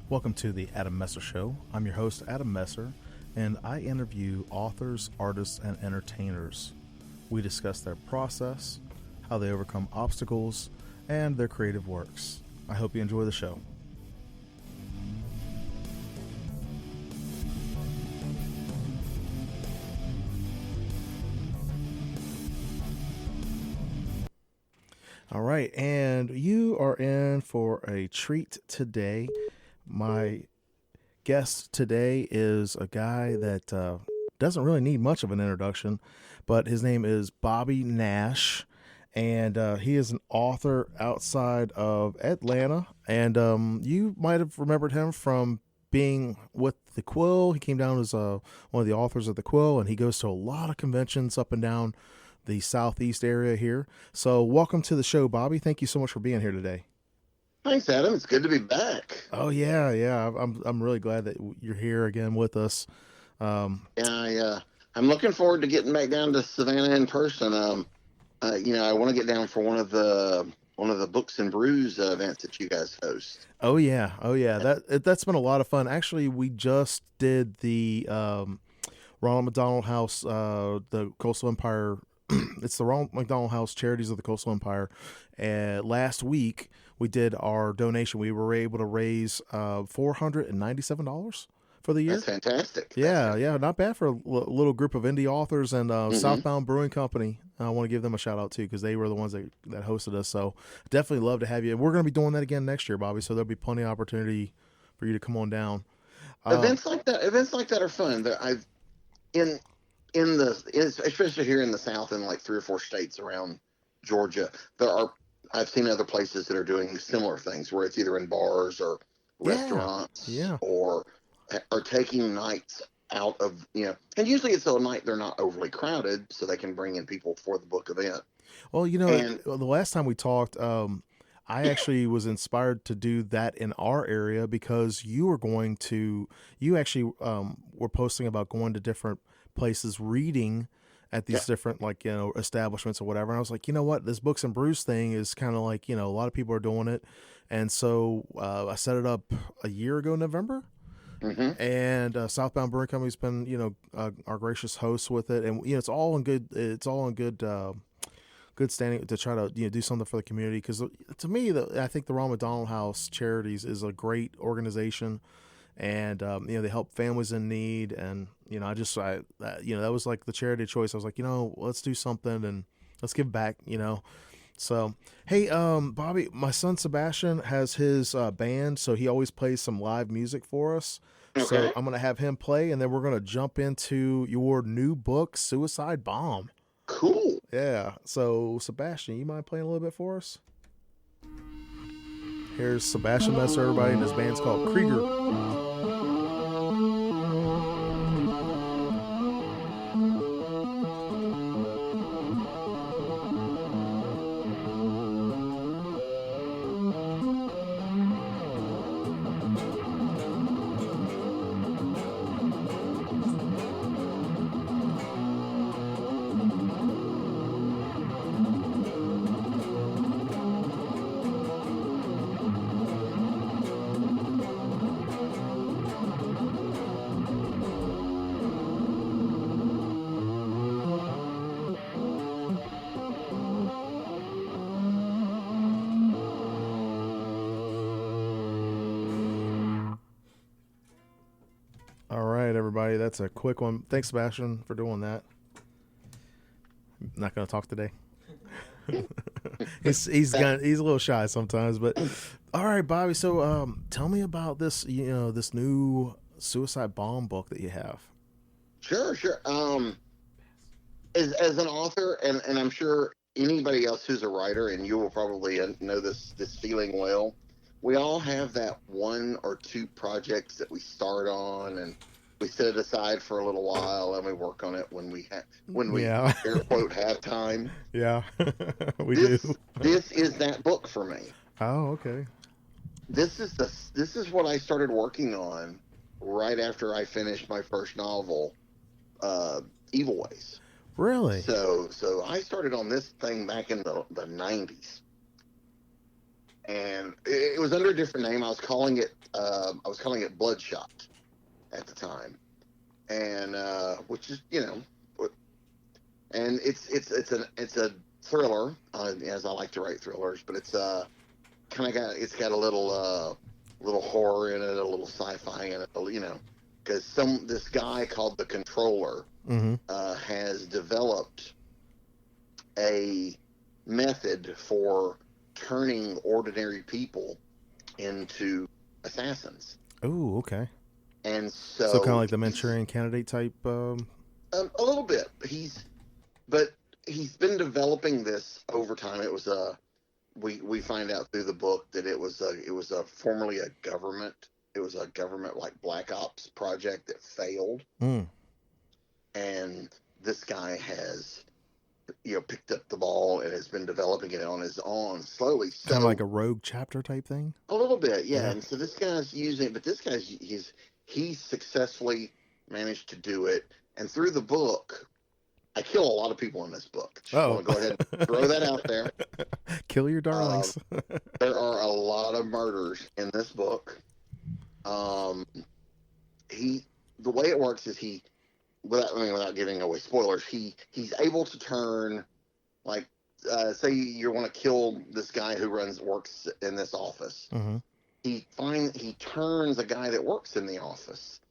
Welcome to the Adam Messer Show. I'm your host, Adam Messer, and I interview authors, artists, and entertainers. We discuss their process, how they overcome obstacles, and their creative works. I hope you enjoy the show. All right, and you are in for a treat today. My guest today is a guy that doesn't really need much of an introduction, but his name is Bobby Nash, and he is an author outside of Atlanta. And you might have remembered him from being with the Quill. He came down as one of the authors of the Quill, and he goes to a lot of conventions up and down the southeast area here. So welcome to the show, Bobby. Thank you so much for being here today. Thanks, Adam. It's good to be back. Oh yeah. I'm really glad that you're here again with us. I'm looking forward to getting back down to Savannah in person. I want to get down for one of the Books and Brews events that you guys host. Oh yeah. That's been a lot of fun. Actually, we just did the Ronald McDonald House, the Coastal Empire. It's the Ronald McDonald House Charities of the Coastal Empire. Last week we did our donation. We were able to raise $497 for the year. That's fantastic. Yeah, not bad for a little group of indie authors. And Southbound Brewing Company, I want to give them a shout out too, because they were the ones that hosted us. So definitely love to have you. We're going to be doing that again next year, Bobby. So there'll be plenty of opportunity for you to come on down. Events like that are fun. Especially here in the South, in like 3 or 4 states around Georgia, I've seen other places that are doing similar things where it's either in bars or restaurants, or taking nights out of, and usually it's a night they're not overly crowded, so they can bring in people for the book event. Well, the last time we talked, I actually was inspired to do that in our area because you actually were posting about going to different places reading at these different establishments or whatever. And I was like, you know what, this Books and Brews thing is kind of like, a lot of people are doing it. And so I set it up a year ago, November. Mm-hmm. And Southbound Brewing Company's been, our gracious hosts with it. And, it's all in good standing to try to do something for the community, because to me, I think the Ronald McDonald House Charities is a great organization, and they help families in need, and that was like the charity choice. I was like, let's do something and let's give back. So hey, Bobby, my son Sebastian has his band, so he always plays some live music for us. Okay. So I'm gonna have him play, and then we're gonna jump into your new book, Suicide Bomb. Cool. Yeah. So, Sebastian, you mind playing a little bit for us? Here's Sebastian Messer, everybody, and his band's called Krieger. Everybody, that's a quick one. Thanks, Sebastian, for doing that. I'm not going to talk today. he's a little shy sometimes, but all right, Bobby. So, tell me about this. This new Suicide Bomb book that you have. Sure. As an author, and I'm sure anybody else who's a writer, and you will probably know this feeling well. We all have that 1 or 2 projects that we start on, and we set it aside for a little while, and we work on it when we air quote have time. Yeah, we do. This is that book for me. Oh, okay. This is what I started working on right after I finished my first novel, Evil Ways. Really? So I started on this thing back in the 90s. And it was under a different name. I was calling it I was calling it Bloodshot at the time, and which is, and it's a thriller, as I like to write thrillers, but it's kind of got a little horror in it, a little sci-fi in it, because this guy called the Controller Mm-hmm. has developed a method for turning ordinary people into assassins. Oh, okay. And So kind of so like the Manchurian Candidate type. a little bit. But he's been developing this over time. It was we find out through the book that it was formerly a government. It was a government like black ops project that failed, Mm. and this guy has picked up the ball and has been developing it on his own slowly. Kind of like So a rogue chapter type thing. a little bit, yeah. Yeah. And so this guy's using it, but this guy's he's successfully managed to do it. And through the book, I kill a lot of people in this book. Just Oh. want to go ahead and throw that out there. Kill your Um, darlings. there are a lot of murders in this book. Um, he the way it works is without giving away spoilers, he's able to turn, like, say you want to kill this guy who works in this office. Mm-hmm. He turns a guy that works in the office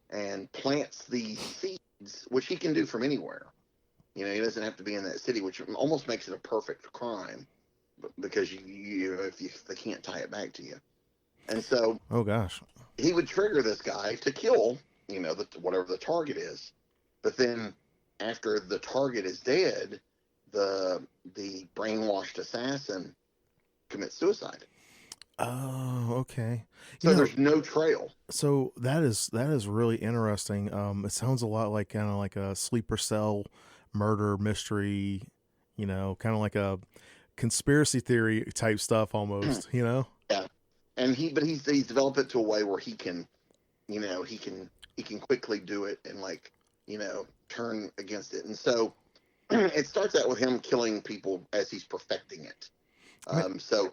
and plants these seeds, which he can do from anywhere. He doesn't have to be in that city, which almost makes it a perfect crime, because if they can't tie it back to you. And so, Oh gosh. he would trigger this guy to kill, whatever the target is. But then, after the target is dead, the brainwashed assassin commits suicide. Oh, okay. So there's no trail. So that is really interesting. It sounds a lot like kind of like a sleeper cell murder mystery. Kind of like a conspiracy theory type stuff almost. Yeah, and he's developed it to a way where he can quickly do it and, like, turn against it. And so it starts out with him killing people as he's perfecting it. So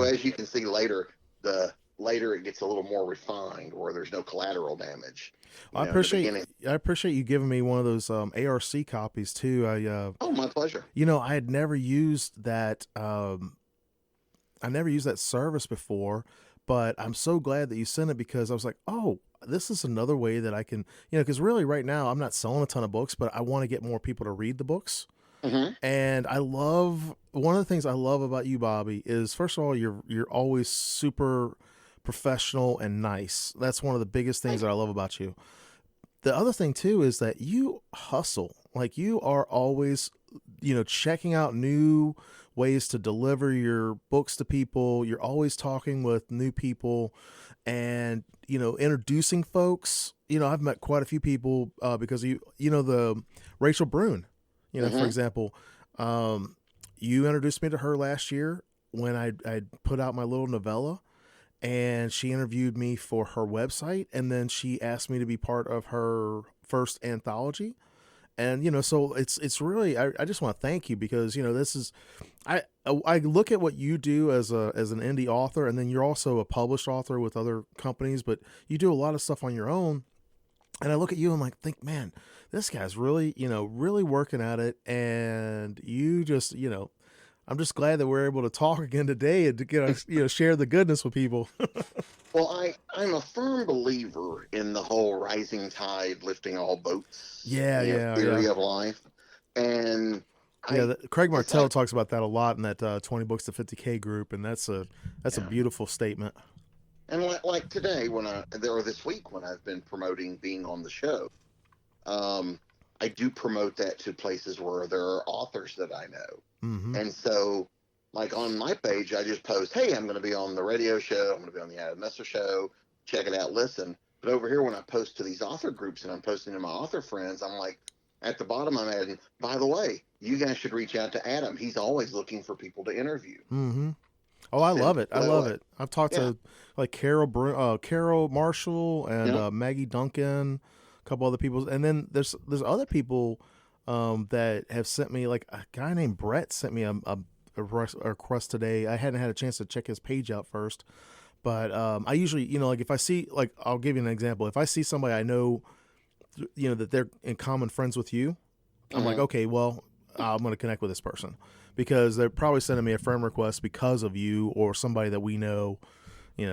as you can see later, it gets a little more refined, where there's no collateral damage. I appreciate you giving me one of those ARC copies too. Oh, my pleasure. I had never used that. I never used that service before, but I'm so glad that you sent it, because I was like, oh, this is another way that I can, because really right now I'm not selling a ton of books, but I want to get more people to read the books. Mm-hmm. And one of the things I love about you, Bobby, is first of all, you're always super professional and nice. That's one of the biggest things that I love about you. The other thing too is that you hustle. Like, you are always, checking out new ways to deliver your books to people. You're always talking with new people and, introducing folks. I've met quite a few people because the Rachel Brune, Mm-hmm. for example, you introduced me to her last year when I put out my little novella, and she interviewed me for her website, and then she asked me to be part of her first anthology. And so it's really, I just want to thank you, because this is, I look at what you do as an indie author, and then you're also a published author with other companies, but you do a lot of stuff on your own. And I look at you and think, man, this guy's really, really working at it. And you just, I'm just glad that we're able to talk again today and to get, share the goodness with people. Well, I'm a firm believer in the whole rising tide lifting all boats, theory of life. And Craig Martell talks about that a lot in that 20 books to 50K group. And that's a beautiful statement. And like today, this week when I've been promoting being on the show, I do promote that to places where there are authors that I know. Mm-hmm. And so, like, on my page, I just post, hey, I'm going to be on the radio show. I'm going to be on the Adam Messer show. Check it out. Listen. But over here, when I post to these author groups and I'm posting to my author friends, I'm like, at the bottom, I'm adding, by the way, you guys should reach out to Adam. He's always looking for people to interview. Mm-hmm. Oh, I love it. I love it. I've talked to like Carol Marshall and Maggie Duncan, a couple other people. And then there's other people that have sent me, like a guy named Brett sent me a request today. I hadn't had a chance to check his page out first, But I usually, like if I see, like, I'll give you an example. If I see somebody I know, that they're in common friends with you, I'm like, Mm-hmm. okay, well, I'm going to connect with this person because they're probably sending me a friend request because of you or somebody that we know,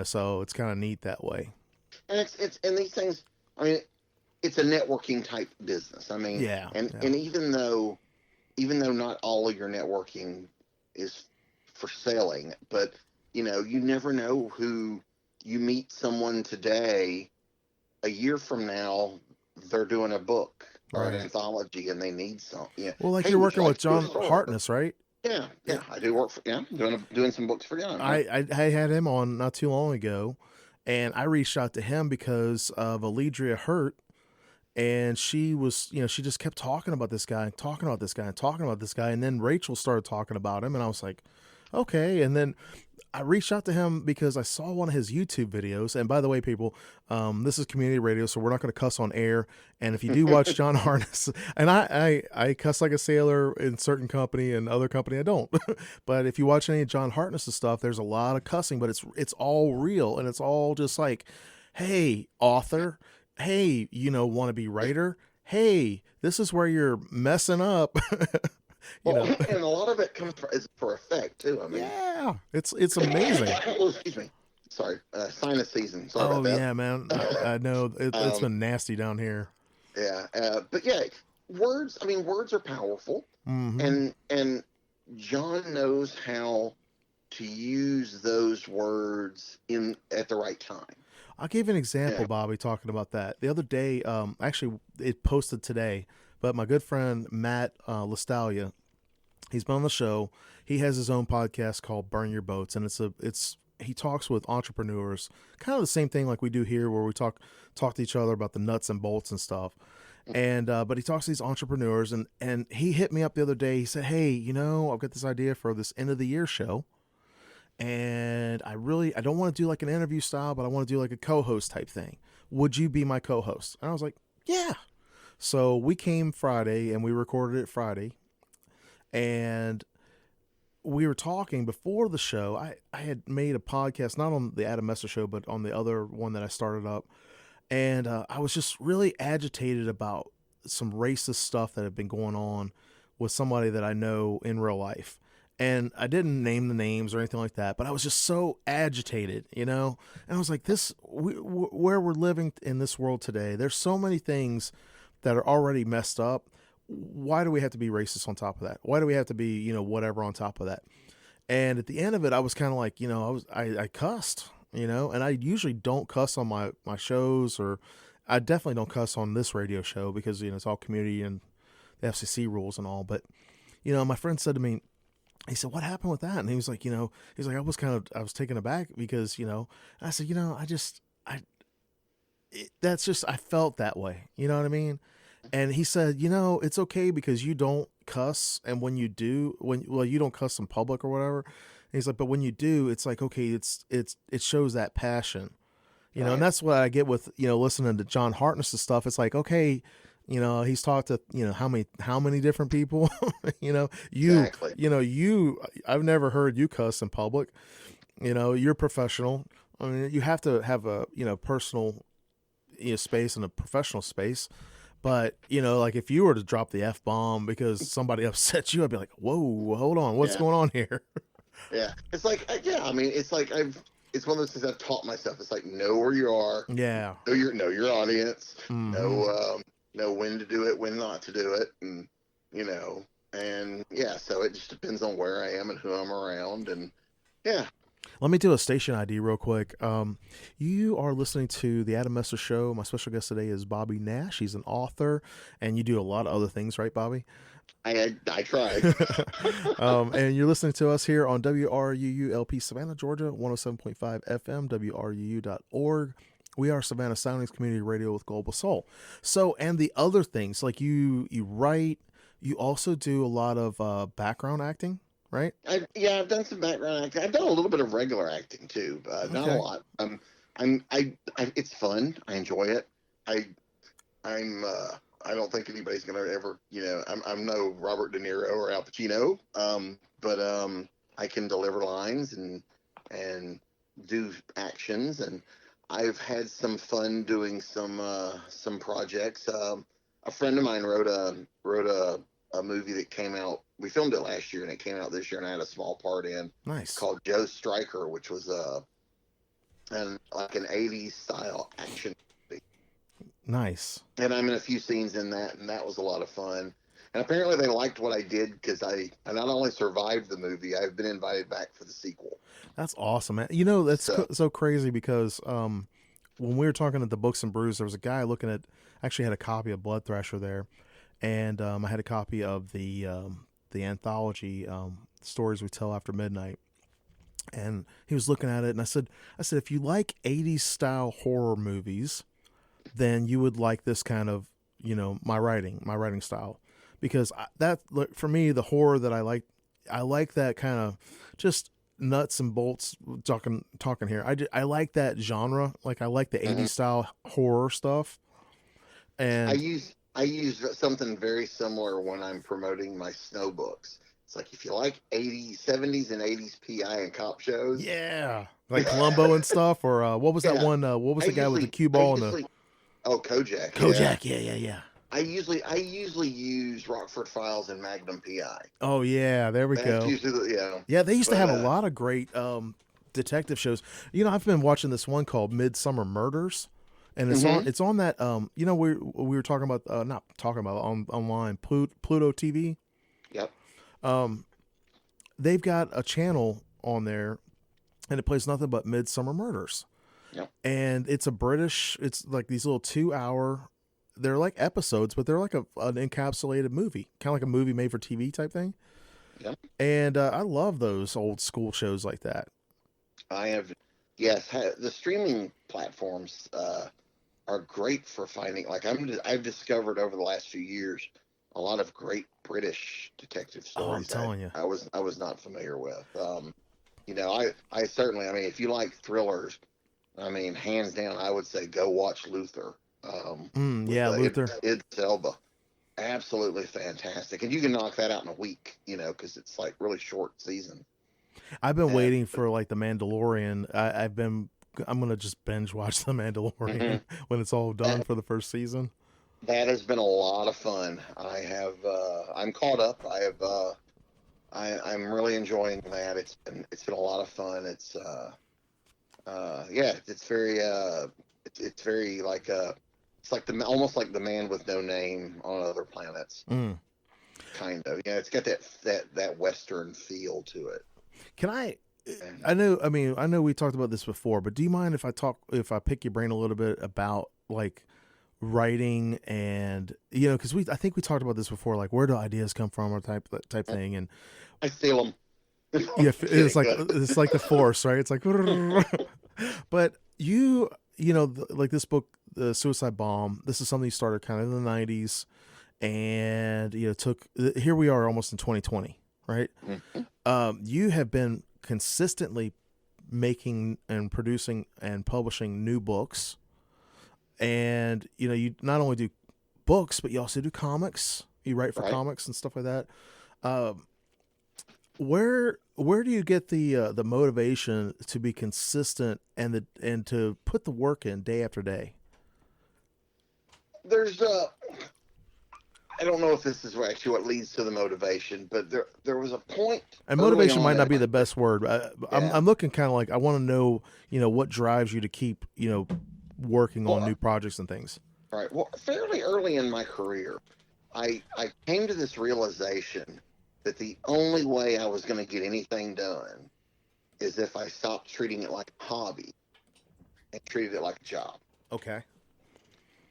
so it's kind of neat that way. And and these things. I mean, it's a networking type business. I mean, Yeah. Yeah. and even though not all of your networking is for selling, but you never know who you meet someone today, a year from now, they're doing a book or an Right. anthology and they need some. Well, like Hey, you're would you working like with to do a John story? Hartness, right? Yeah, It, yeah, I do work for doing some books for them. Yeah. I had him on not too long ago, and I reached out to him because of Alidria Hurt, and she was, she just kept talking about this guy, talking about this guy, and talking about this guy, and then Rachel started talking about him, and I was like, okay, and then I reached out to him because I saw one of his YouTube videos. And by the way, people, this is community radio, so we're not going to cuss on air. And if you do watch John Harness, and I cuss like a sailor in certain company and other company I don't. But if you watch any of John Hartness's stuff, there's a lot of cussing, but it's all real and it's all just like, hey, author, hey, wannabe writer, hey, this is where you're messing up. you Well, know, and a lot of it comes is for effect too. I mean, yeah, it's amazing. oh, excuse me. Sorry, sinus season. Sorry about Oh that. yeah, man. I know it's um, been nasty down here. yeah, but yeah, words. I mean, words are powerful, Mm-hmm. and John knows how to use those words in at the right time. I'll give you an example, Yeah. Bobby, talking about that. The other day, actually, it posted today, but my good friend Matt Listalia, he's been on the show. He has his own podcast called Burn Your Boats, and he talks with entrepreneurs, kind of the same thing like we do here, where we talk to each other about the nuts and bolts and stuff. And but he talks to these entrepreneurs, and he hit me up the other day. He said, "Hey, I've got this idea for this end of the year show, and I don't want to do like an interview style, but I want to do like a co-host type thing. Would you be my co-host?" And I was like, "Yeah." So we came Friday and we recorded it Friday, and we were talking before the show. I had made a podcast, not on the Adam Messer show, but on the other one that I started up. And I was just really agitated about some racist stuff that had been going on with somebody that I know in real life. And I didn't name the names or anything like that, but I was just so agitated, And I was like, where we're living in this world today, there's so many things that are already messed up. Why do we have to be racist on top of that? Why do we have to be, whatever on top of that? And at the end of it, I was kind of like, I cussed, and I usually don't cuss on my shows, or I definitely don't cuss on this radio show because, it's all community and the FCC rules and all. But, my friend said to me, he said, "What happened with that?" And he was like, I was taken aback because, I said, that's just, I felt that way. You know what I mean? And he said, it's okay because you don't cuss. And when you do, you don't cuss in public or whatever. And he's like, but when you do, it's like, okay, it shows that passion, and Right. that's what I get with, listening to John Hartness' stuff. It's like, okay, he's talked to, how many different people, Exactly. I've never heard you cuss in public, you're professional. I mean, you have to have a, personal, space and a professional space. But, like if you were to drop the F bomb because somebody upset you, I'd be like, whoa, hold on. What's Yeah. going on here? Yeah. It's like yeah. I mean, it's like it's one of those things I've taught myself. It's like know where you are, Yeah. know your audience, Mm-hmm. know when to do it, when not to do it, and and yeah. So it just depends on where I am and who I'm around, and yeah. Let me do a station ID real quick. You are listening to the Adam Messer Show. My special guest today is Bobby Nash. He's an author, and you do a lot of other things, right, Bobby? I try. And you're listening to us here on WRUULP Savannah, Georgia, 107.5 FM, WRUU.org. We are Savannah Soundings Community Radio with Global Soul. So, and the other things, like you write, you also do a lot of background acting, right? Yeah, I've done some background acting. I've done a little bit of regular acting too, but not a Okay. lot. It's fun. I enjoy it. I, I'm, I don't think anybody's gonna ever, I'm no Robert De Niro or Al Pacino, but I can deliver lines and do actions, and I've had some fun doing some projects. A friend of mine wrote a movie that came out. We filmed it last year, and it came out this year, and I had a small part in. Nice. Called Joe Striker, which was like an '80s style action movie. Nice. And I'm in a few scenes in that, and that was a lot of fun. And apparently they liked what I did because I not only survived the movie, I've been invited back for the sequel. That's awesome, man. You know, that's So, so crazy because when we were talking at the Books and Brews, there was a guy looking at, actually had a copy of Blood Thrasher there, and I had a copy of the anthology, Stories We Tell After Midnight, and he was looking at it, and I said, if you like '80s style horror movies, then you would like this kind of, my writing style, because that, for me, the horror that I like that kind of just nuts and bolts talking here. I like that genre. Like, I like the '80s style horror stuff. I And use I use something very similar when I'm promoting my snow books. It's like if you like '80s, '70s, and '80s PI and cop shows. yeah, like Columbo and stuff, or what was that Yeah, one? What was I the guy with the usually cue I ball and the usually oh, Kojak, yeah. Kojak? Yeah. I usually use Rockford Files and Magnum PI. Oh yeah, there we That's go. usually yeah. Yeah, they used to But have a lot of great detective shows. I've been watching this one called Midsummer Murders, and hmm it's on that we were talking about, not talking about, online, Pluto TV. Yep. Um, they've got a channel on there, and it plays nothing but Midsummer Murders. Yep. And it's like these little 2 hour, they're like episodes, but they're like an encapsulated movie, kind of like a movie made for TV type thing. Yep. And I love those old school shows like that. I have, yes, the streaming platforms are great for finding. Like I've discovered over the last few years a lot of great British detective Oh, I'm stories telling you. I was not familiar with. I certainly, I mean, if you like thrillers, I mean, hands down, I would say go watch Luther with Yeah, Luther. Idris Elba. Absolutely fantastic, and you can knock that out in a week, because it's like really short season. I've been And waiting for like the Mandalorian. I'm gonna just binge watch the Mandalorian mhm, when it's all done that for the first season. that has been a lot of fun. I'm caught up. I'm really enjoying that. It's been a lot of fun. Yeah, it's very like it's like the almost like the Man with No Name on Other Planets, Mm. kind of. Yeah, it's got that Western feel to it. Can I? And I know. I mean, I know we talked about this before, but do you mind if I pick your brain a little bit about like writing, and because I think we talked about this before, like where do ideas come from, or type thing, and I steal them. yeah, I'm kidding, it's like the Force, right? It's like, but like this book, The Suicide Bomb. This is something you started kind of in the '90s, and took here we are almost in 2020, right? Mhm. You have been consistently making and producing and publishing new books, and you not only do books, but you also do comics. You write for Right. comics and stuff like that. Um, where do you get the motivation to be consistent, and to put the work in day after day? There's I don't know if this is actually what leads to the motivation, but there was a point And early motivation on might in not be my the best word. yeah. I'm looking kind of like, I want to know, what drives you to keep, working on Well, new projects and things. all right. Well, fairly early in my career, I came to this realization that the only way I was going to get anything done is if I stopped treating it like a hobby and treated it like a job. Okay.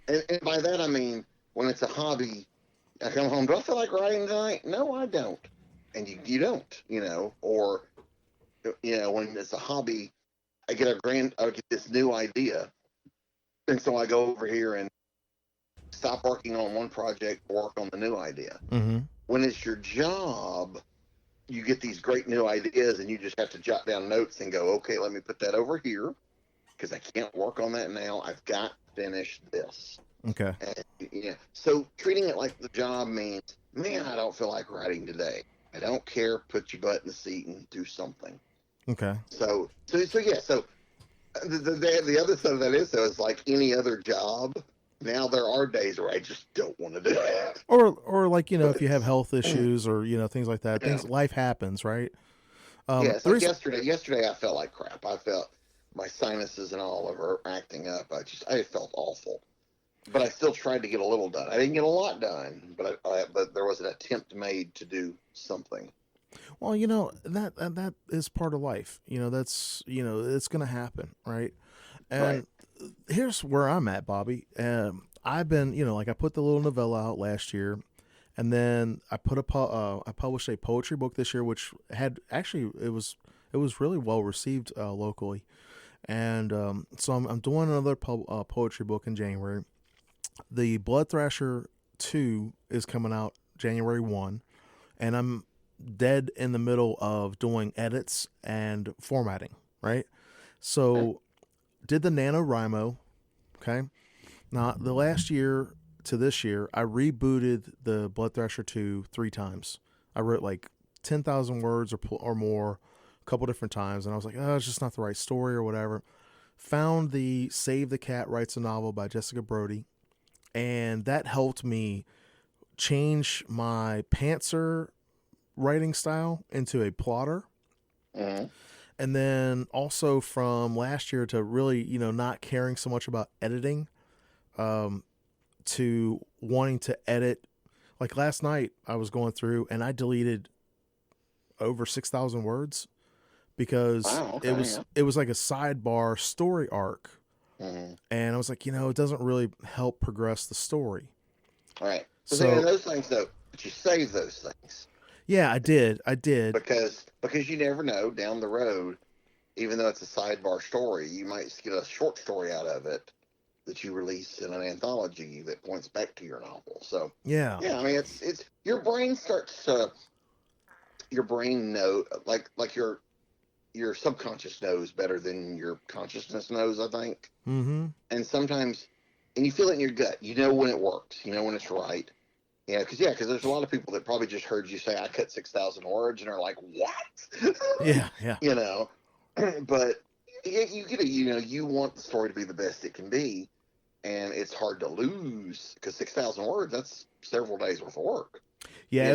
And by that I mean when it's a hobby, I come home. Do I feel like writing tonight? No, I don't. And you don't, or when it's a hobby, I get this new idea, and so I go over here and stop working on one project, work on the new idea. Mm-hmm. When it's your job, you get these great new ideas, and you just have to jot down notes and go, okay, let me put that over here because I can't work on that now. I've got to finish this. Okay. And, so treating it like the job means, man, I don't feel like writing today. I don't care. Put your butt in the seat and do something. Okay. So yeah. So the other side of that is, though, is like any other job. Now there are days where I just don't want to do it. Or like, if But you have health issues or, things like that, yeah, life happens, right? yeah. It's The like reason, yesterday. Yesterday I felt like crap. I felt my sinuses and all of are acting up. I felt awful. But I still tried to get a little done. I didn't get a lot done, but there was an attempt made to do something. well, that is part of life. That's, it's going to happen, right? Right. And here's where I'm at, Bobby. I've been, like I put the little novella out last year, and then I published a poetry book this year, which had actually it was really well received locally, and so I'm doing another poetry book in January. The Blood Thrasher 2 is coming out January 1, and I'm dead in the middle of doing edits and formatting. Right, Okay. so did the NaNoWriMo. Okay. Now, the last year to this year, I rebooted the Blood Thrasher 2 3 times. I wrote like 10,000 words or more a couple different times, and I was like, oh, it's just not the right story or whatever. Found the Save the Cat Writes a Novel by Jessica Brody, and that helped me change my pantser writing style into a plotter. Mm-hmm. And then also from last year to really, not caring so much about editing, um, to wanting to edit. Like last night, I was going through and I deleted over 6,000 words because Wow. it Okay. was Yeah. it was like a sidebar story arc, Mm-hmm. and I was like, it doesn't really help progress the story. All right. But then So those things, though, but you save those things yeah, I did. because you never know down the road. Even though it's a sidebar story, you might get a short story out of it that you release in an anthology that points back to your novel. So, Yeah. yeah, I mean, it's your brain starts to your brain know like your subconscious knows better than your consciousness knows, I think. Mm-hmm. And sometimes, and you feel it in your gut. You know when it works. You know when it's right. Yeah, because there's a lot of people that probably just heard you say I cut 6,000 words and are like, what? Yeah. Yeah. you know, but you get it. You want the story to be the best it can be, and it's hard to lose because 6,000 words, that's several days worth of work. Yeah, You know,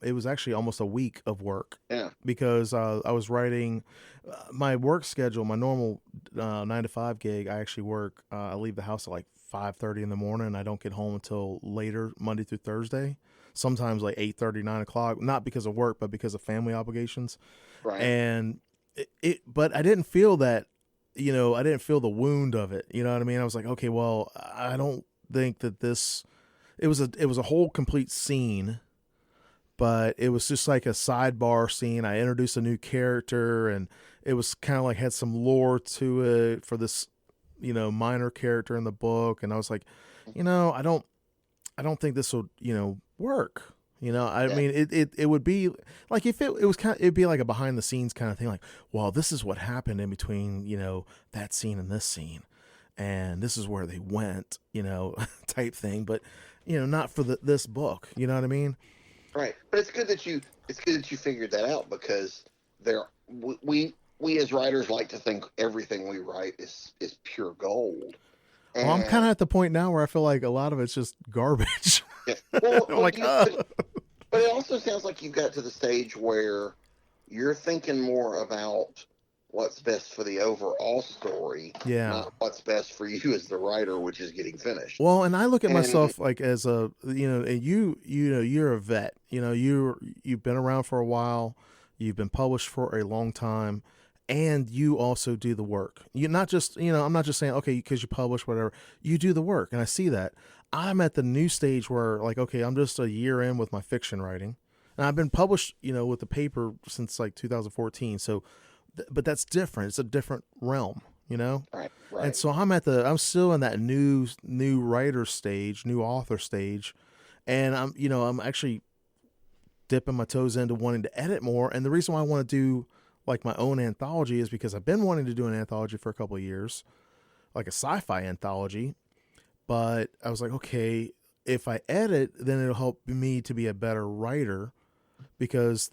it was actually almost a week of work yeah, because I was writing my work schedule, my normal 9 to 5 gig. I actually work. I leave the house at like 5:30 in the morning, and I don't get home until later Monday through Thursday. Sometimes like 8:30, 9 o'clock. Not because of work, but because of family obligations. right, And but I didn't feel that. I didn't feel the wound of it. You know what I mean? I was like, okay, well, I don't think that this it was a whole complete scene, but it was just like a sidebar scene. I introduced a new character, and it was kind of like had some lore to it for this, minor character in the book. And I was like, I don't think this will, work. I yeah, mean, it would be like if it was it'd be like a behind the scenes kind of thing. Like, well, this is what happened in between, that scene and this scene, and this is where they went, type thing. But, not for this book. You know what I mean? right. But it's good that you figured that out because there we as writers like to think everything we write is pure gold. Well, I'm kind And of at the point now where I feel like a lot of it's just garbage. yeah, well, I'm well, like, but it also sounds like you've got to the stage where you're thinking more about what's best for the overall story, yeah. not what's best for you as the writer, which is getting finished. Well, and I look at And myself like as a, and you're a vet. You've been around for a while. You've been published for a long time, and you also do the work. You not just, I'm not just saying okay because you publish whatever. You do the work, and I see that. I'm at the new stage where like okay, I'm just a year in with my fiction writing, and I've been published, with the paper since like 2014. So, but that's different. It's a different realm, you know. right, And right, so I'm still in that new writer stage, new author stage, and I'm actually dipping my toes into wanting to edit more. And the reason why I want to do like my own anthology is because I've been wanting to do an anthology for a couple of years, like a sci-fi anthology. But I was like, okay, if I edit, then it'll help me to be a better writer because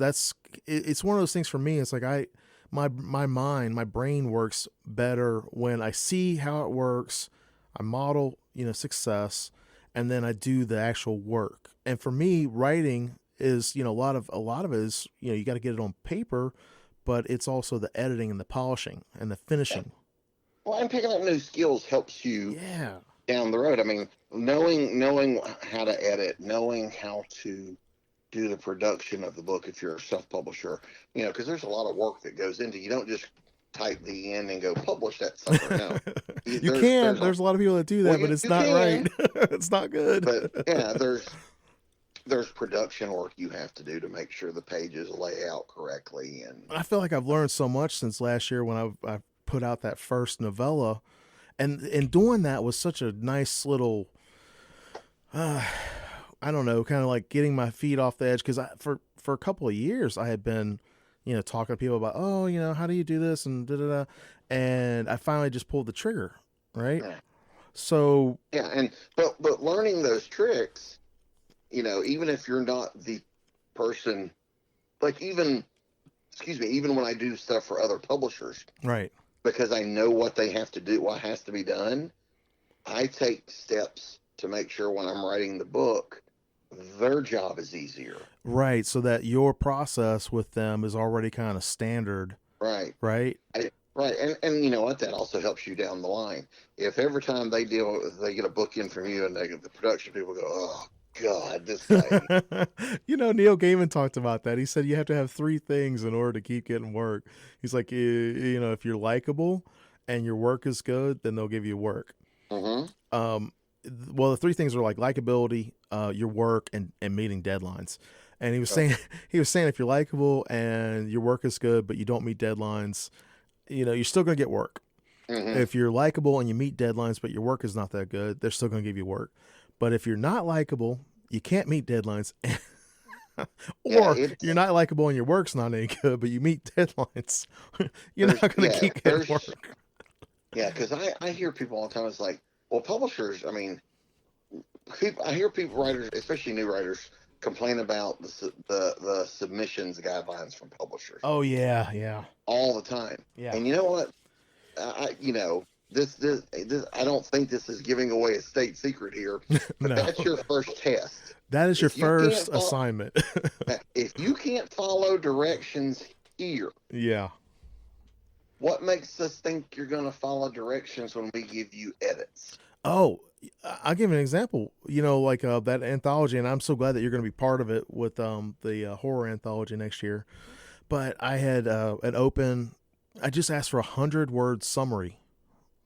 it's one of those things for me. It's like my brain works better when I see how it works. I model, success, and then I do the actual work. And for me, writing is, a lot of it is, you got to get it on paper, but it's also the editing and the polishing and the finishing. Well, and picking up new skills helps you Yeah. down the road. I mean, knowing how to edit, knowing how to do the production of the book if you're a self-publisher, because there's a lot of work that goes into. You don't just type the end and go publish that sucker. No, You there's can. There's a lot of people that do well, that, but it's you not right. can, It's not good. but yeah, there's production work you have to do to make sure the pages lay out correctly. And I feel like I've learned so much since last year when I put out that first novella, and doing that was such a nice little, uh, I don't know, kind of like getting my feet off the edge because for a couple of years I had been, talking to people about, oh, how do you do this and da da da, and I finally just pulled the trigger, right? yeah, So yeah, and but learning those tricks, even if you're not the person, like even excuse me, even when I do stuff for other publishers, right. because I know what they have to do, what has to be done, I take steps to make sure when I'm writing the book, their job is easier. Right, so that your process with them is already kind of standard, Right. right? Right. And you know what? That also helps you down the line. If every time they get a book in from you and the production people go, oh, God, this guy. Neil Gaiman talked about that. He said you have to have three things in order to keep getting work. He's like, if you're likable and your work is good, then they'll give you work. Mm-hmm. Well, the three things are like likability, your work, and meeting deadlines. And he was saying Okay. he was saying if you're likable and your work is good, but you don't meet deadlines, you're still gonna get work. Mm-hmm. If you're likable and you meet deadlines, but your work is not that good, they're still gonna give you work. But if you're not likable, you can't meet deadlines, Yeah, or you're not likable and your work's not any good, but you meet deadlines, you're not gonna keep getting work. yeah, because I hear people all the time. It's like, well, publishers. I mean, I hear people writers, especially new writers, complain about the submissions guidelines from publishers Oh yeah, yeah, all the time. yeah. And you know what? This I don't think this is giving away a state secret here, but No, that's your first test. that is your If you can't first assignment. if you can't follow directions here, Yeah. what makes us think you're going to follow directions when we give you edits? Oh, I'll give an example. Like that anthology, and I'm so glad that you're going to be part of it with the horror anthology next year. But I had an open. I just asked for 100-word summary.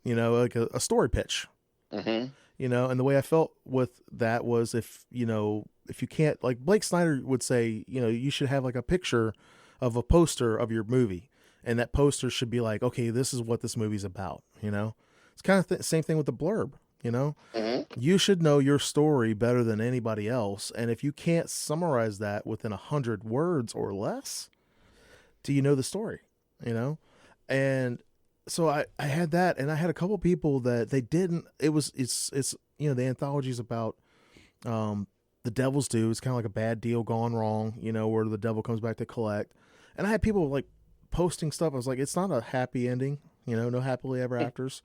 Like a story pitch. Mm-hmm. And the way I felt with that was if you can't, like Blake Snyder would say, you should have like a picture of a poster of your movie, and that poster should be like, okay, this is what this movie's about. It's kind of same thing with the blurb. Mm-hmm. You should know your story better than anybody else, and if you can't summarize that within 100 words or less, do you know the story? And so I had that, and I had a couple people that they didn't. It's the anthology's about the devil's due. It's kind of like a bad deal gone wrong, where the devil comes back to collect. And I had people like posting stuff. I was like, it's not a happy ending, no happily ever afters.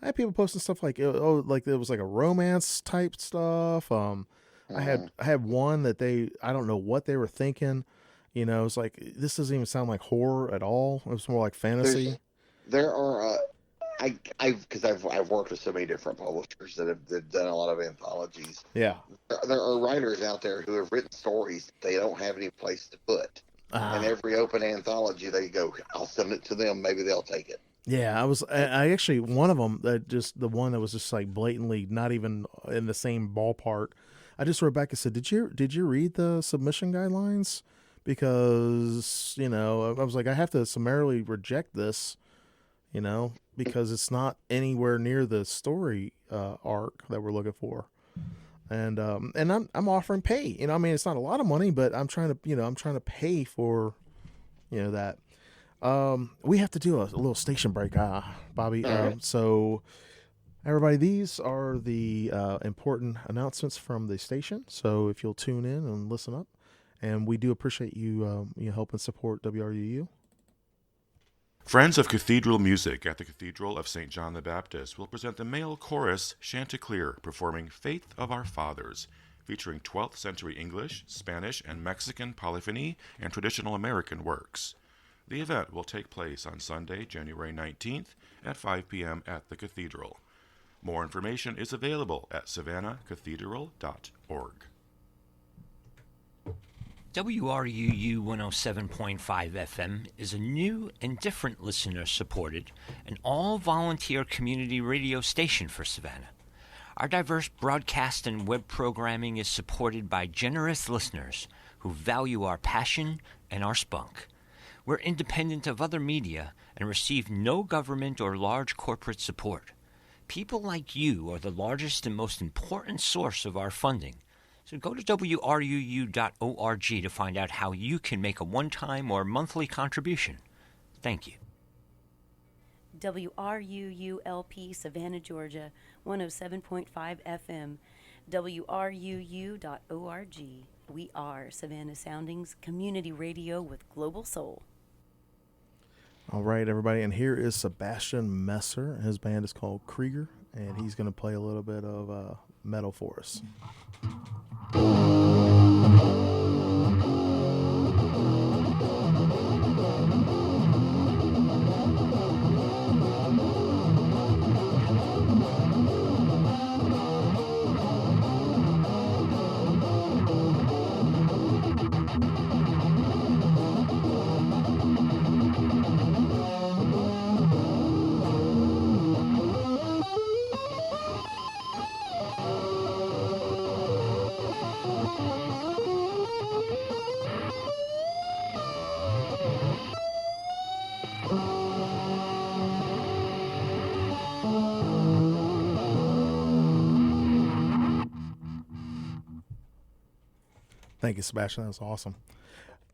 I had people posting stuff like, oh, like it was like a romance type stuff. Mm-hmm. I had one that I don't know what they were thinking. It's like, this doesn't even sound like horror at all. It was more like fantasy. There are because I've worked with so many different publishers that have done a lot of anthologies. Yeah. There are writers out there who have written stories they don't have any place to put, and Ah. every open anthology they go, I'll send it to them, maybe they'll take it. Yeah, I actually, one of them, that just the one that was just like blatantly not even in the same ballpark. I just wrote back and said, did you read the submission guidelines? Because, I was like, I have to summarily reject this, because it's not anywhere near the story arc that we're looking for. And I'm offering pay. I mean, it's not a lot of money, but I'm trying to pay for, that. We have to do a little station break, Bobby. Right. So everybody, these are the important announcements from the station. So if you'll tune in and listen up, and we do appreciate you, helping support WRUU. Friends of Cathedral Music at the Cathedral of St. John the Baptist will present the male chorus Chanticleer performing Faith of Our Fathers, featuring 12th century English, Spanish, and Mexican polyphony and traditional American works. The event will take place on Sunday, January 19th at 5 p.m. at the Cathedral. More information is available at savannahcathedral.org. WRUU 107.5 FM is a new and different listener-supported and all-volunteer community radio station for Savannah. Our diverse broadcast and web programming is supported by generous listeners who value our passion and our spunk. We're independent of other media and receive no government or large corporate support. People like you are the largest and most important source of our funding. So go to WRUU.org to find out how you can make a one-time or monthly contribution. Thank you. WRUU-LP Savannah, Georgia, 107.5 FM, WRUU.org. We are Savannah Soundings Community Radio with Global Soul. All right, everybody, and here is Sebastian Messer. His band is called Krieger, and he's going to play a little bit of metal for us. Thank you, Sebastian. That was awesome.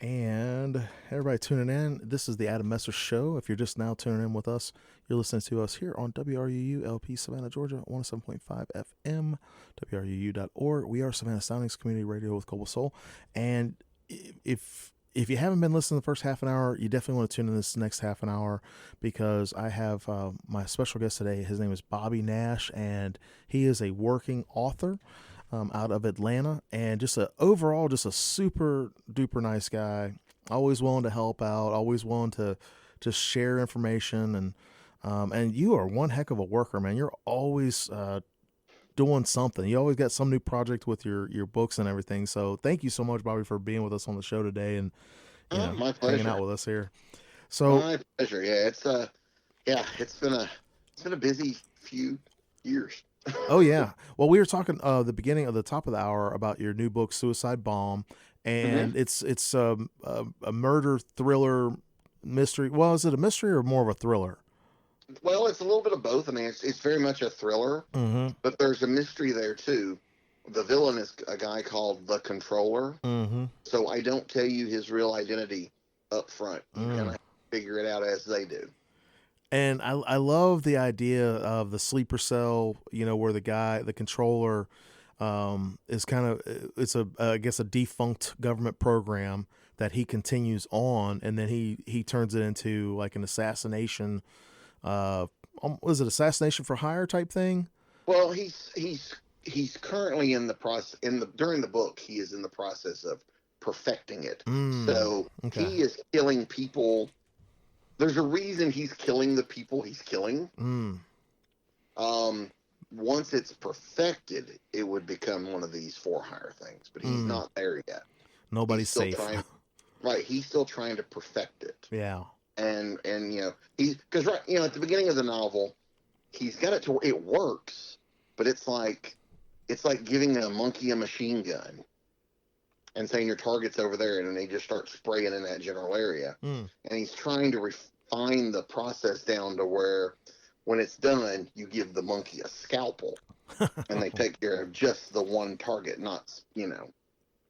And everybody tuning in, this is the Adam Messer Show. If you're just now tuning in with us, you're listening to us here on WRUU LP Savannah, Georgia, 107.5 FM, WRUU.org. We are Savannah Soundings Community Radio with Global Soul. And if you haven't been listening to the first half an hour, you definitely want to tune in this next half an hour, because I have my special guest today. His name is Bobby Nash, and he is a working author out of Atlanta, and just overall a super duper nice guy. Always willing to help out, always willing to just share information, and you are one heck of a worker, man. You're always doing something. You always got some new project with your books and everything. So thank you so much, Bobby, for being with us on the show today, and my pleasure. Hanging out with us here. So my pleasure. Yeah, it's been a busy few years. Oh yeah. Well, we were talking the beginning of the top of the hour about your new book, Suicide Bomb, and it's a murder thriller mystery. Well, is it a mystery or more of a thriller? Well, it's a little bit of both. I mean, it's very much a thriller, but there's a mystery there too. The villain is a guy called the Controller, so I don't tell you his real identity up front. You kind of have to figure it out as they do. And I love the idea of the sleeper cell, where the controller, is kind of, it's I guess a defunct government program that he continues on, and then he turns it into like an assassination, was it assassination for hire type thing? Well, he's currently in the process, during the book, he is in the process of perfecting it. So he is killing people. There's a reason he's killing the people he's killing. Once it's perfected, it would become one of these for hire things, but he's not there yet. Nobody's safe. Right. He's still trying to perfect it. Yeah. And because at the beginning of the novel, he's got it to where it works, but it's like giving a monkey a machine gun and saying your target's over there, and then they just start spraying in that general area. And he's trying to refine the process down to where when it's done, you give the monkey a scalpel, and they take care of just the one target, not.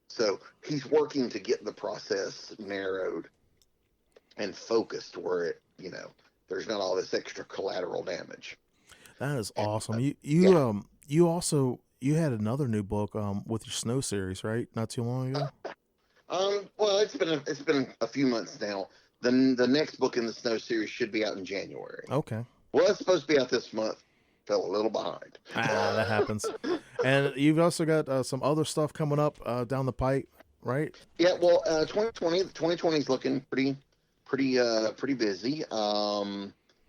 So he's working to get the process narrowed and focused where it, there's not all this extra collateral damage. That is awesome. You had another new book with your Snow series, right? Not too long ago. Well, it's been a few months now. the next book in the Snow series should be out in January. Okay. Well, it's supposed to be out this month. Fell a little behind. That happens. And you've also got some other stuff coming up down the pipe, right? Yeah, well, 2020 is looking pretty busy.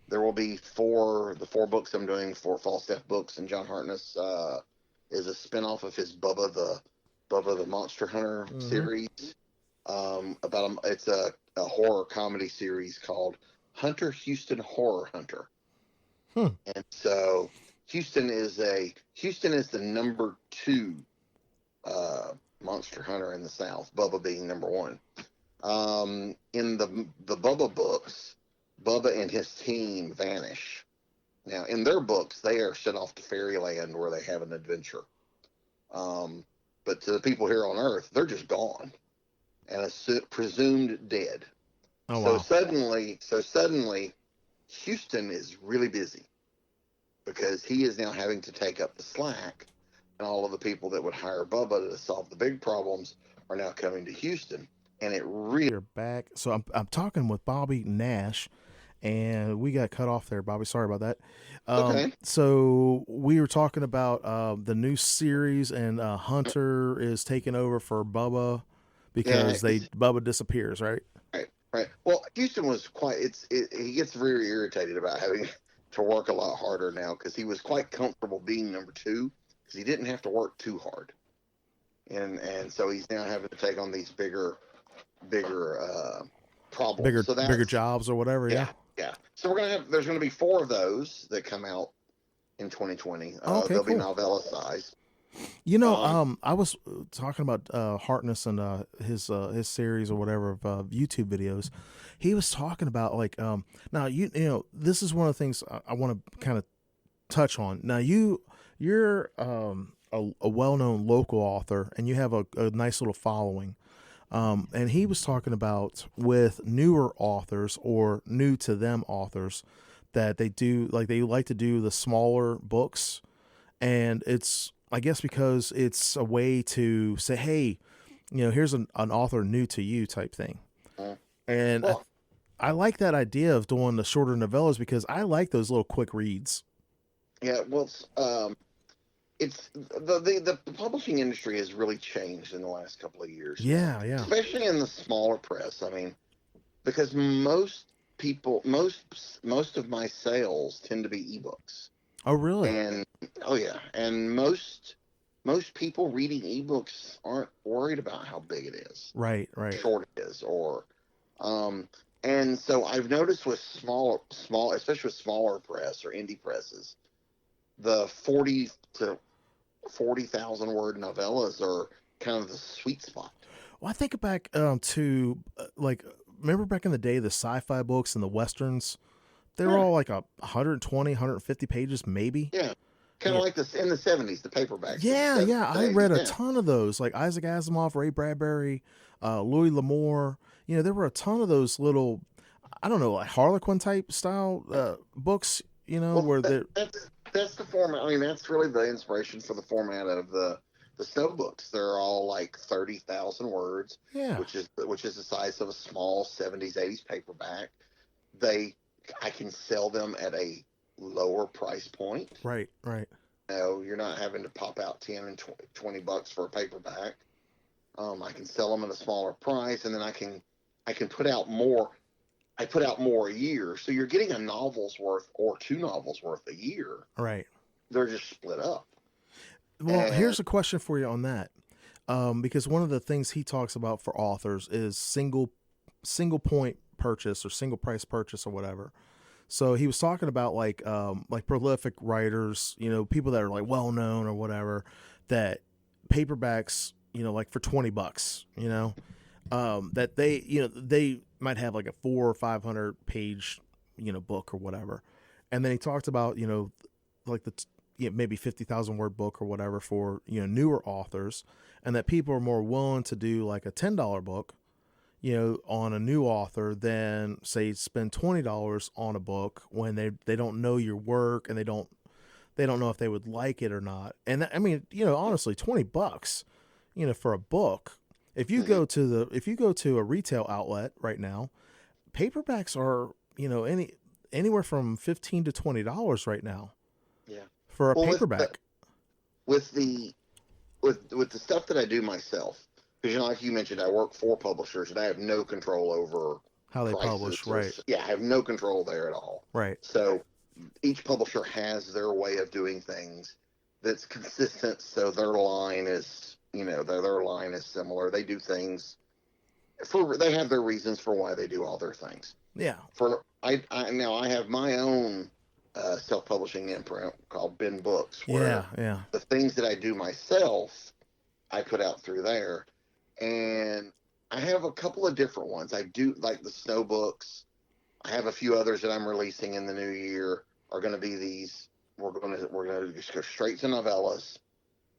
There will be the four books I'm doing for Falstaff Books, and John Hartness is a spinoff of his Bubba the Monster Hunter series. It's a horror comedy series called Hunter Houston Horror Hunter. And so Houston is the number 2 monster hunter in the South, Bubba being number 1. In the Bubba books, Bubba and his team vanish. Now, in their books, they are sent off to fairyland where they have an adventure. But to the people here on Earth, they're just gone and presumed dead. Oh, wow. So suddenly, Houston is really busy because he is now having to take up the slack, and all of the people that would hire Bubba to solve the big problems are now coming to Houston. And it really... You're back. So I'm talking with Bobby Nash, and we got cut off there, Bobby. Sorry about that. Okay. So we were talking about the new series, and Hunter is taking over for Bubba because Bubba disappears, right? Right. Well, Houston was he gets very irritated about having to work a lot harder now because he was quite comfortable being number 2 because he didn't have to work too hard. And so he's now having to take on these bigger problems. Bigger jobs or whatever. Yeah. So there's going to be 4 of those that come out in 2020. Okay, they'll cool. be novella size. You know, I was talking about Hartness and his series or whatever of YouTube videos. He was talking about now you know, this is one of the things I want to kind of touch on. Now you're a well-known local author, and you have a nice little following. And he was talking about with newer authors or new to them authors that they like to do the smaller books, and it's, I guess, because it's a way to say, hey, you know, here's an author new to you type thing. And I like that idea of doing the shorter novellas because I like those little quick reads. Yeah, well, it's the publishing industry has really changed in the last couple of years. Yeah. Especially in the smaller press. I mean, because most of my sales tend to be ebooks. Oh, really? And most people reading ebooks aren't worried about how big it is. Right. Short it is, and so I've noticed with small, especially with smaller press or indie presses, the 40 to 40,000 word novellas are kind of the sweet spot. Well, I think back to remember back in the day, the sci-fi books and the westerns, they were all like 120, 150 pages, maybe. Yeah. Kind of like this in the 70s, the paperbacks. Yeah. I read a ton of those, like Isaac Asimov, Ray Bradbury, Louis L'Amour. You know, there were a ton of those little, I don't know, like Harlequin type style books, you know, that's the format. I mean, that's really the inspiration for the format of the snow books. They're all like 30,000 words, which is the size of a small 70s, 80s paperback. I can sell them at a lower price point. Right. You know, you're not having to pop out 10 and $20 for a paperback. I can sell them at a smaller price, and then I can put out more. I put out more a year, so you're getting a novel's worth or 2 novels worth a year. Right. They're just split up. Well, here's a question for you on that, because one of the things he talks about for authors is single point purchase or single price purchase or whatever. So he was talking about like prolific writers, you know, people that are like well known or whatever, that paperbacks, you know, like for $20, you know, that they might have like a 400 or 500 page, you know, book or whatever. And then he talked about, you know, like maybe 50,000 word book or whatever for, you know, newer authors, and that people are more willing to do like a $10 book, you know, on a new author than say spend $20 on a book when they don't know your work and they don't know if they would like it or not. And I mean, you know, honestly, $20, you know, for a book, if you go to a retail outlet right now, paperbacks are, anywhere from $15 to $20 right now. Yeah. For a Well, paperback. with the stuff that I do myself, because like you mentioned, I work for publishers and I have no control over How they prices. publish, right? I have no control there at all. Right. So each publisher has their way of doing things that's consistent. So their line is, their line is similar. They do things they have their reasons for why they do all their things. Yeah. I have my own self-publishing imprint called Ben Books, where the things that I do myself, I put out through there. And I have a couple of different ones. I do like the snow books. I have a few others that I'm releasing in the new year are going to be these. We're going to just go straight to novellas.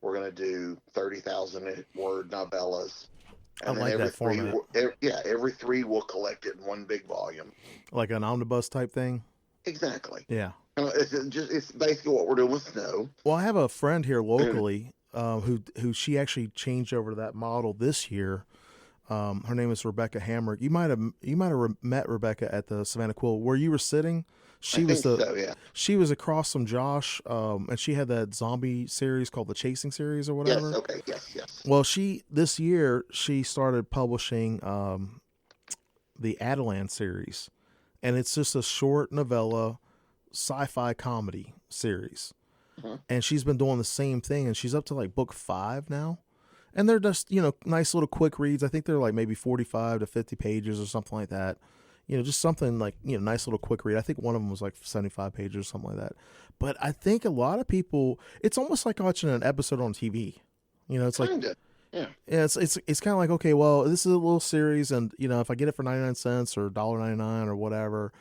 We're going to do 30,000 word novellas. And I like that format. Every three will collect it in one big volume. Like an omnibus type thing? Exactly. Yeah. It's basically what we're doing with snow. Well, I have a friend here locally who she actually changed over to that model this year. Her name is Rebecca Hammer. You might have met Rebecca at the Savannah Quill where you were sitting. She was across from Josh, and she had that zombie series called the Chasing series or whatever. Yes. Okay. Yes. Well, this year she started publishing the Adelan series, and it's just a short novella, sci-fi comedy series. Mm-hmm. And she's been doing the same thing, and she's up to like book 5 now. And they're just, nice little quick reads. I think they're like maybe 45 to 50 pages or something like that. Just something like, nice little quick read. I think one of them was like 75 pages or something like that. But I think a lot of people, it's almost like watching an episode on TV. It's like, yeah, it's kind of like, okay, well, this is a little series, and if I get it for 99 cents or $1.99 or whatever,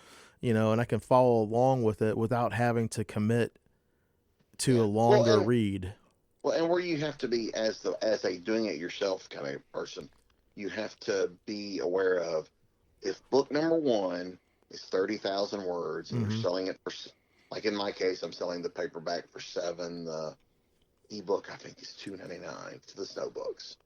and I can follow along with it without having to commit to a longer read. Well, and where you have to be as a doing it yourself kind of person, you have to be aware of if book number 1 is 30,000 words and you're selling it for, like in my case, I'm selling the paperback for $7. The ebook I think is $2.99 for the snow books.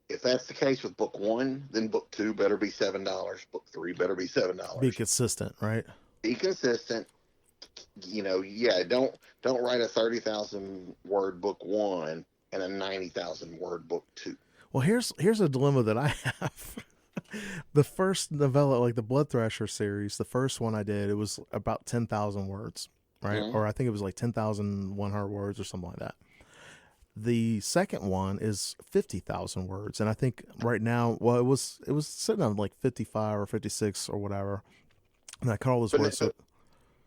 If that's the case with book 1, then book 2 better be $7. Book 3 better be $7. Be consistent, right? Be consistent. Don't write a 30,000 word book 1 and a 90,000 word book 2. Well, here's a dilemma that I have. The first novella, like the Blood Thrasher series, the first one I did, it was about 10,000 words, right? Mm-hmm. Or I think it was like 10,100 words or something like that. The second one is 50,000 words, and I think right now, well, it was sitting on like 55 or 56 or whatever. And I cut all those words.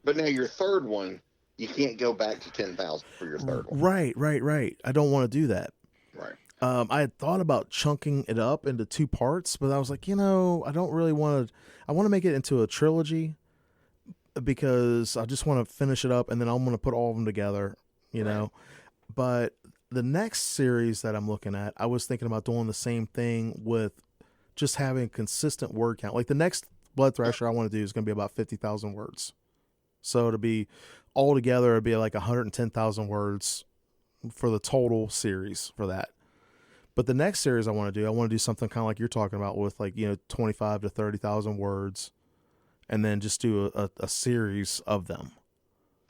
But now your third one, you can't go back to 10,000 for your third one. Right. I don't want to do that. Right. I had thought about chunking it up into 2 parts, but I was like, I don't really want to. I want to make it into a trilogy because I just want to finish it up, and then I'm going to put all of them together, know. But the next series that I'm looking at, I was thinking about doing the same thing with just having consistent word count. Like the next Blood Thrasher I want to do is going to be about 50,000 words. So it'll be all together, it'd be like 110,000 words for the total series for that. But the next series I want to do something kind of like you're talking about with like, 25 to 30,000 words, and then just do a series of them.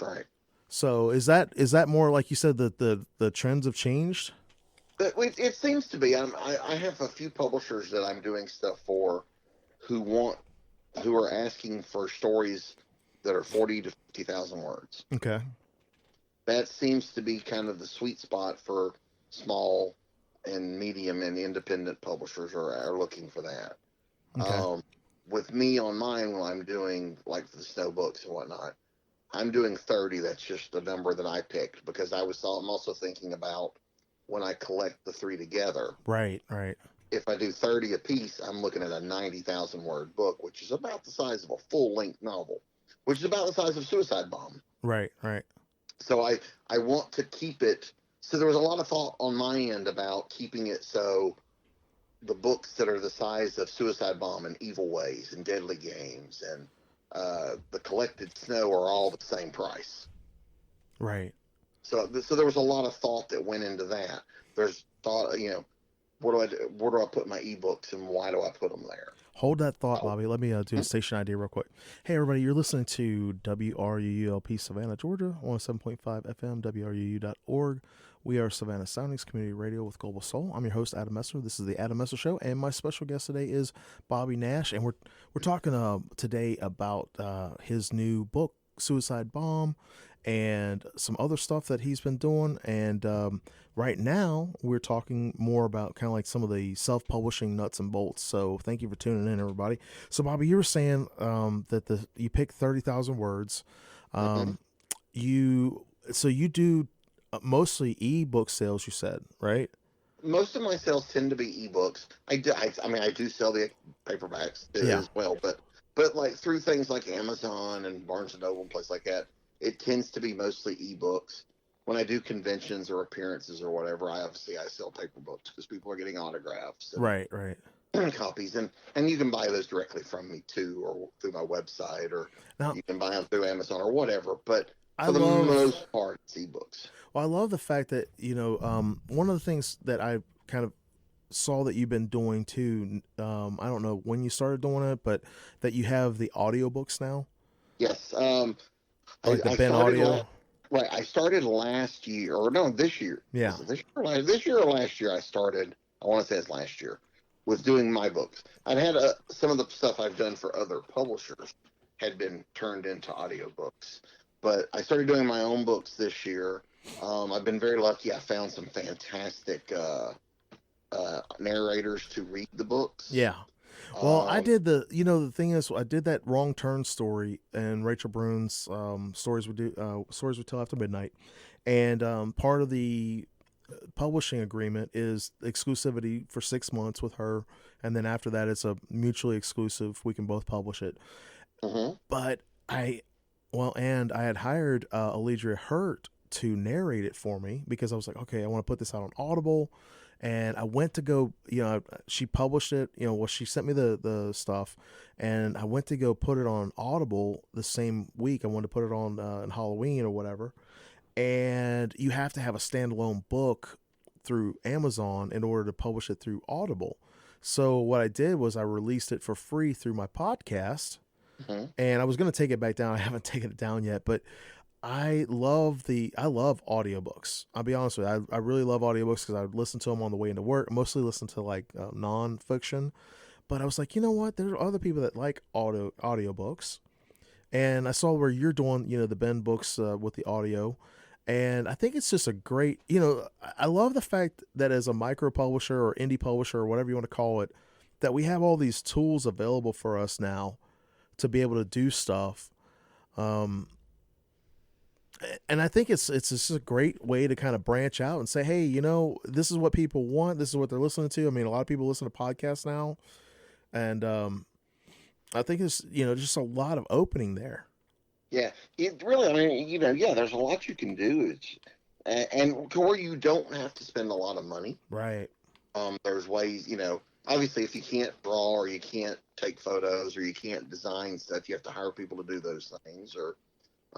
Right. So is that more like you said that the trends have changed? It seems to be. I have a few publishers that I'm doing stuff for who are asking for stories that are 40 to 50,000 words. Okay. That seems to be kind of the sweet spot for small and medium and independent publishers are looking for that. Okay. With me on mine, when I'm doing like the snow books and whatnot, I'm doing 30. That's just the number that I picked because I'm also thinking about when I collect the 3 together. Right. If I do 30 a piece, I'm looking at a 90,000 word book, which is about the size of a full length novel, which is about the size of Suicide Bomb. Right. So I want to keep it. So there was a lot of thought on my end about keeping it so the books that are the size of Suicide Bomb and Evil Ways and Deadly Games and the Collected Snow are all the same price. Right. So there was a lot of thought that went into that. There's thought, what do I do? Where do I put my ebooks, and why do I put them there? Hold that thought, Bobby. Let me do a station ID real quick. Hey, everybody, you're listening to WRUULP Savannah, Georgia, 107.5 FM, WRUU.org. We are Savannah Soundings Community Radio with Global Soul. I'm your host, Adam Messer. This is the Adam Messer Show, and my special guest today is Bobby Nash, and we're talking today about his new book, Suicide Bomb, and some other stuff that he's been doing. And right now, we're talking more about kind of like some of the self-publishing nuts and bolts. So thank you for tuning in, everybody. So, Bobby, you were saying that you picked 30,000 words. You do mostly e-book sales, you said, right? Most of my sales tend to be ebooks. I do sell the paperbacks as well, but like through things like Amazon and Barnes and Noble and places like that, it tends to be mostly ebooks. When I do conventions or appearances or whatever, I sell paper books because people are getting autographs, and right, copies, and you can buy those directly from me too, or through my website, or you can buy them through Amazon or whatever. But for the most part, it's ebooks. Well, I love the fact that, one of the things that I kind of saw that you've been doing too, I don't know when you started doing it, but that you have the audiobooks now. Yes. Like the Ben Audio. Right. I started last year, or no, this year. Yeah. This year or last year, I started, I want to say it's last year, with doing my books. I'd had some of the stuff I've done for other publishers had been turned into audiobooks. But I started doing my own books this year. I've been very lucky. I found some fantastic narrators to read the books. Yeah. Well, I did the thing is, I did that Wrong Turn story and Rachel Brune's Stories We Tell After Midnight. And part of the publishing agreement is exclusivity for 6 months with her. And then after that, it's a mutually exclusive. We can both publish it. Mm-hmm. But I had hired Alidria Hurt to narrate it for me because I was like, okay, I want to put this out on Audible. And I went to go, she published it, she sent me the stuff, and I went to go put it on Audible the same week. I wanted to put it on in Halloween or whatever. And you have to have a standalone book through Amazon in order to publish it through Audible. So what I did was I released it for free through my podcast. Mm-hmm. And I was going to take it back down. I haven't taken it down yet, but I love audiobooks. I'll be honest with you. I really love audiobooks because I listen to them on the way into work. I mostly listen to like non-fiction, but I was like, you know what? There are other people that like audiobooks. And I saw where you're doing, the Ben books with the audio. And I think it's just a great, I love the fact that as a micro publisher or indie publisher or whatever you want to call it, that we have all these tools available for us now to be able to do stuff. And I think it's just a great way to kind of branch out and say, hey, this is what people want. This is what they're listening to. I mean, a lot of people listen to podcasts now. And I think it's, just a lot of opening there. Yeah, it really, I mean, there's a lot you can do. And where you don't have to spend a lot of money. Right. There's ways, obviously if you can't draw or you can't take photos or you can't design stuff, you have to hire people to do those things, or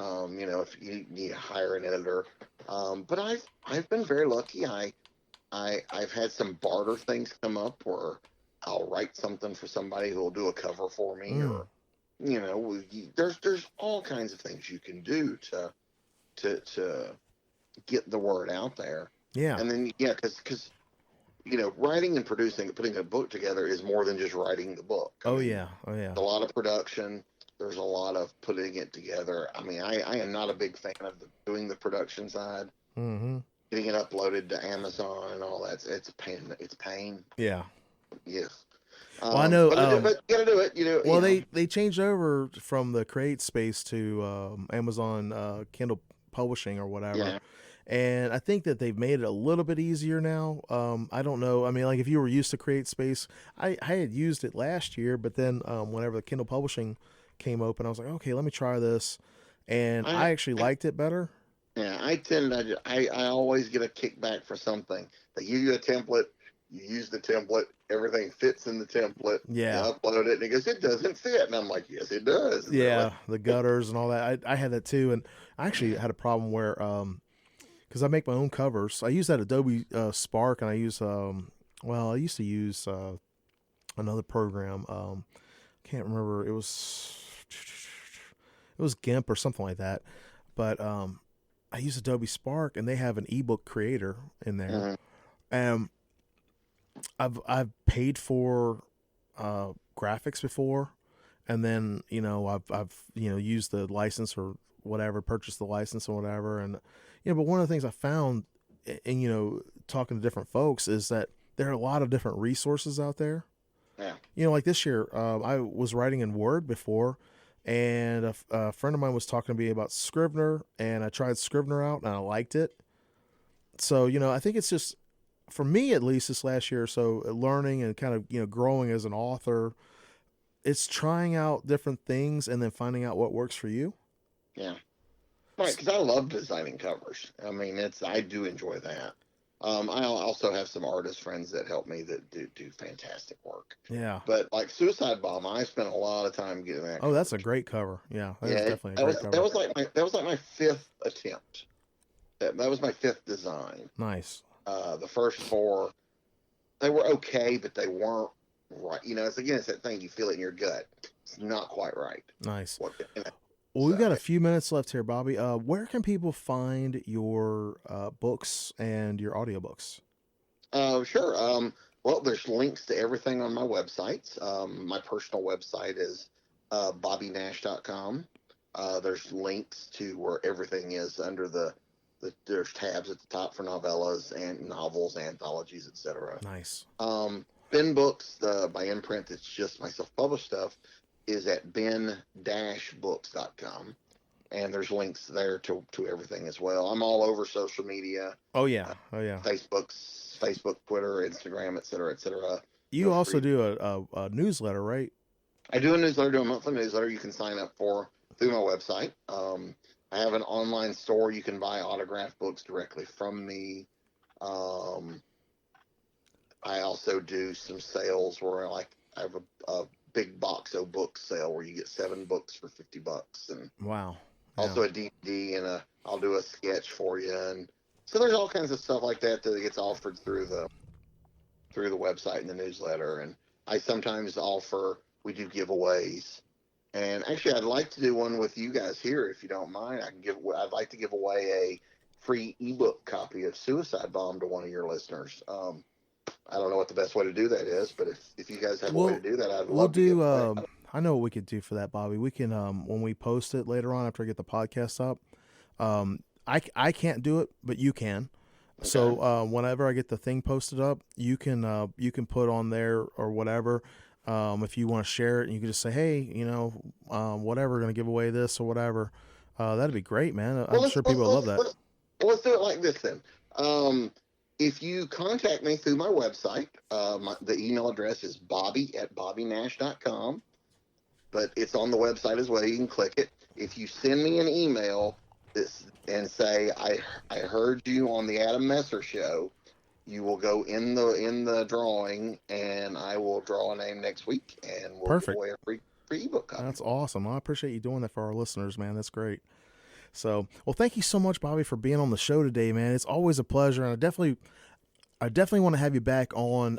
if you need to hire an editor. But I've been very lucky. I've had some barter things come up where I'll write something for somebody who will do a cover for me, or there's all kinds of things you can do to get the word out there. Yeah. And then because writing and producing, putting a book together is more than just writing the book. I mean, yeah. There's a lot of production. There's a lot of putting it together. I mean, I am not a big fan of doing the production side. Mm-hmm. Getting it uploaded to Amazon and all that. It's pain. It's pain. Yeah. Yes. Well, I know. But you gotta do it. Well, they changed over from the Create Space to Amazon Kindle Publishing or whatever. Yeah. And I think that they've made it a little bit easier now. I don't know. I mean, like if you were used to Create Space, I had used it last year, but then whenever the Kindle Publishing came open, I was like, okay, let me try this. And I actually liked it better. Yeah, I always get a kickback for something. They give you a template, you use the template, everything fits in the template. Yeah. You upload it, and it goes, it doesn't fit. And I'm like, yes, it does. And yeah, the gutters and all that. I had that too. And I actually had a problem where, because I make my own covers. I use that Adobe Spark, and I use Well, I used to use another program. Can't remember. It was GIMP or something like that. But I use Adobe Spark, and they have an ebook creator in there. Mm-hmm. And I've paid for graphics before, and then I've used the license or whatever, purchased the license or whatever, and but one of the things I found, and talking to different folks, is that there are a lot of different resources out there. Yeah. Like this year, I was writing in Word before, and a friend of mine was talking to me about Scrivener, and I tried Scrivener out, and I liked it. So I think it's just, for me at least, this last year or so, learning and kind of growing as an author, it's trying out different things and then finding out what works for you. Yeah. Right, because I love designing covers. I mean, I do enjoy that. I also have some artist friends that help me that do fantastic work. Yeah. But like Suicide Bomb, I spent a lot of time getting that. Oh, that's a great cover. Yeah, that is definitely a great cover. That was like my fifth attempt. That was my fifth design. Nice. The first four, they were okay, but they weren't right. It's that thing, you feel it in your gut. It's not quite right. Nice. Well, we've got a So, few minutes left here, Bobby. Where can people find your books and your audiobooks? Sure. Well, there's links to everything on my websites. My personal website is bobbynash.com. There's links to where everything is under there's tabs at the top for novellas and novels, anthologies, etc. Nice. Ben Books, my imprint that's just my self-published stuff, is at ben-books.com. And there's links there to everything as well. I'm all over social media. Oh yeah. Facebook, Twitter, Instagram, etc., etc. You also do a newsletter, right? I do a monthly newsletter you can sign up for through my website. I have an online store. You can buy autographed books directly from me. I also do some sales where I have a big box of books sale where you get 7 books for $50, and wow. Also a DVD, and I'll do a sketch for you, and so there's all kinds of stuff like that gets offered through the website and the newsletter. And I sometimes we do giveaways, and actually I'd like to do one with you guys here if you don't mind. I'd like to give away a free ebook copy of Suicide Bomb to one of your listeners. I don't know what the best way to do that is, but if you guys have a way to do that, I'd love to give it. I know what we could do for that, Bobby. We can, when we post it later on after I get the podcast up, I can't do it, but you can. Okay. So whenever I get the thing posted up, you can put on there or whatever. If you want to share it, and you can just say, hey, whatever, going to give away this or whatever. That'd be great, man. I'm sure people will love that. Let's do it like this then. If you contact me through my website, the email address is bobby@bobbynash.com. But it's on the website as well. You can click it. If you send me an email and say, I heard you on the Adam Messer show, you will go in the drawing, and I will draw a name next week, and we'll give away a free ebook copy. That's awesome. I appreciate you doing that for our listeners, man. That's great. So, well, thank you so much, Bobby, for being on the show today, man. It's always a pleasure, and I definitely want to have you back on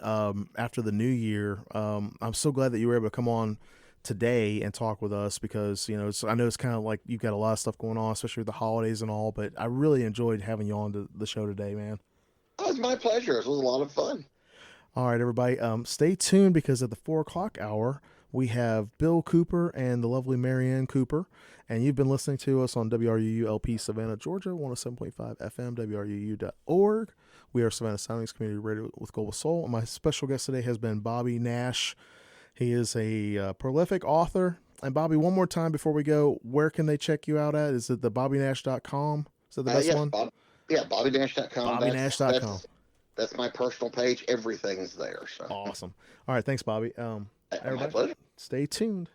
after the new year. I'm so glad that you were able to come on today and talk with us, because I know it's kind of like you've got a lot of stuff going on, especially with the holidays and all, but I really enjoyed having you on the show today, man. Oh, it was my pleasure. It was a lot of fun. All right, everybody, stay tuned, because at the 4:00 hour we have Bill Cooper and the lovely Marianne Cooper, and you've been listening to us on WRUU-LP Savannah, Georgia, 107.5 FM, WRUU.org. We are Savannah Soundings Community Radio with Global Soul, and my special guest today has been Bobby Nash. He is a prolific author. And Bobby, one more time before we go, where can they check you out at? Is it the bobbynash.com? Is that the best one? bobbynash.com. Bobbynash.com. That's my personal page. Everything's there. So. Awesome. All right. Thanks, Bobby. My Everybody, pleasure. stay tuned.